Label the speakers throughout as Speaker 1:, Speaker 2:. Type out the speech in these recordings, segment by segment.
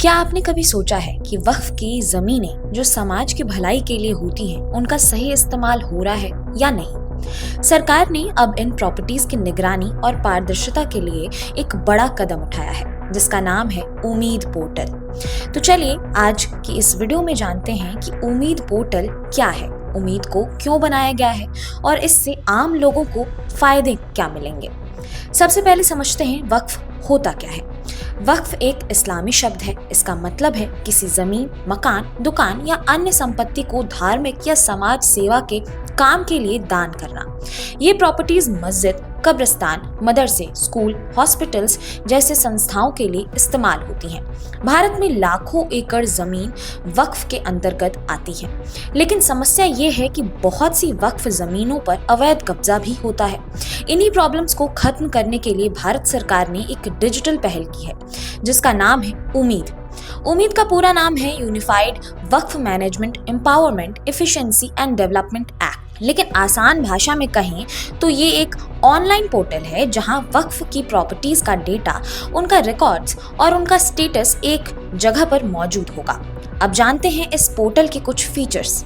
Speaker 1: क्या आपने कभी सोचा है कि वक्फ की जमीनें जो समाज की भलाई के लिए होती हैं, उनका सही इस्तेमाल हो रहा है या नहीं? सरकार ने अब इन प्रॉपर्टीज की निगरानी और पारदर्शिता के लिए एक बड़ा कदम उठाया है, जिसका नाम है उम्मीद पोर्टल। तो चलिए आज की इस वीडियो में जानते हैं कि उम्मीद पोर्टल क्या है, उम्मीद को क्यों बनाया गया है और इससे आम लोगों को फायदे क्या मिलेंगे। सबसे पहले समझते हैं वक्फ होता क्या है। वक्फ एक इस्लामी शब्द है। इसका मतलब है किसी जमीन, मकान, दुकान या अन्य संपत्ति को धार्मिक या समाज सेवा के काम के लिए दान करना। ये प्रॉपर्टीज मस्जिद, कब्रिस्तान, मदरसे, स्कूल, हॉस्पिटल्स जैसे संस्थाओं के लिए इस्तेमाल होती हैं। भारत में लाखों एकड़ जमीन वक्फ के अंतर्गत आती है, लेकिन समस्या ये है कि बहुत सी वक्फ जमीनों पर अवैध कब्जा भी होता है। इन्हीं प्रॉब्लम्स को खत्म करने के लिए भारत सरकार ने एक डिजिटल पहल की है, जिसका नाम है उम्मीद। उम्मीद का पूरा नाम है unified Waqf management empowerment efficiency and development act. लेकिन आसान भाषा में कहें तो ये एक ऑनलाइन पोर्टल है जहां वक्फ की प्रॉपर्टीज का डेटा, उनका रिकॉर्ड्स और उनका स्टेटस एक जगह पर मौजूद होगा। अब जानते हैं इस पोर्टल के कुछ फीचर्स।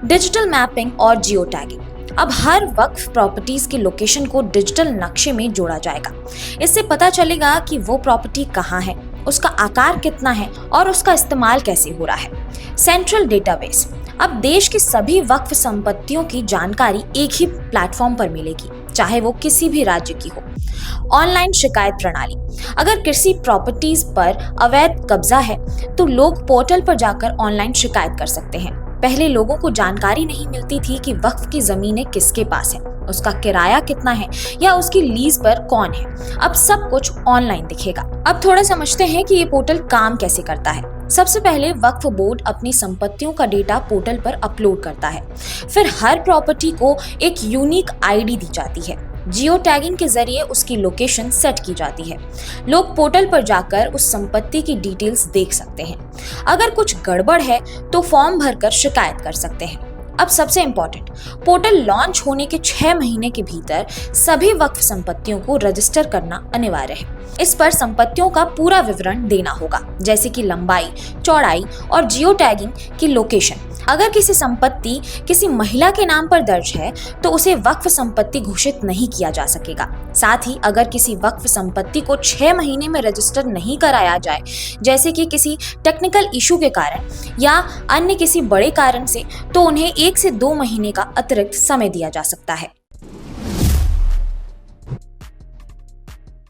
Speaker 1: डिजिटल मैपिंग और जियो टैगिंग। अब हर वक्फ प्रॉपर्टीज की लोकेशन को डिजिटल नक्शे में जोड़ा जाएगा। इससे पता चलेगा कि वो प्रॉपर्टी कहाँ है, उसका आकार कितना है और उसका इस्तेमाल कैसे हो रहा है। Central database. अब देश की सभी वक्फ संपत्तियों की जानकारी एक ही प्लेटफॉर्म पर मिलेगी, चाहे वो किसी भी राज्य की हो। ऑनलाइन शिकायत प्रणाली। अगर किसी प्रॉपर्टीज पर अवैध कब्जा है तो लोग पोर्टल पर जाकर ऑनलाइन शिकायत कर सकते हैं। पहले लोगों को जानकारी नहीं मिलती थी कि वक्फ की जमीनें किसके पास है, उसका किराया कितना है या उसकी लीज पर कौन है। अब सब कुछ ऑनलाइन दिखेगा। अब थोड़ा समझते हैं कि ये पोर्टल काम कैसे करता है। सबसे पहले वक्फ बोर्ड अपनी संपत्तियों का डेटा पोर्टल पर अपलोड करता है। फिर हर प्रॉपर्टी को एक यूनिक आईडी दी जाती है। जियो टैगिंग के जरिए उसकी लोकेशन सेट की जाती है। लोग पोर्टल पर जाकर उस संपत्ति की डिटेल्स देख सकते हैं। अगर कुछ गड़बड़ है तो फॉर्म भरकर शिकायत कर सकते हैं। अब सबसे इम्पोर्टेंट, पोर्टल लॉन्च होने के 6 महीने के भीतर सभी वक्फ संपत्तियों को रजिस्टर करना अनिवार्य है। इस पर संपत्तियों का पूरा विवरण देना होगा, जैसे कि लंबाई, चौड़ाई और जियो टैगिंग की लोकेशन। अगर किसी संपत्ति किसी महिला के नाम पर दर्ज है तो उसे वक्फ संपत्ति घोषित नहीं किया जा सकेगा। साथ ही अगर किसी वक्फ संपत्ति को 6 महीने में रजिस्टर नहीं कराया जाए, जैसे कि किसी टेक्निकल इशू के कारण या अन्य किसी बड़े कारण से, तो उन्हें 1 से 2 महीने का अतिरिक्त समय दिया जा सकता है।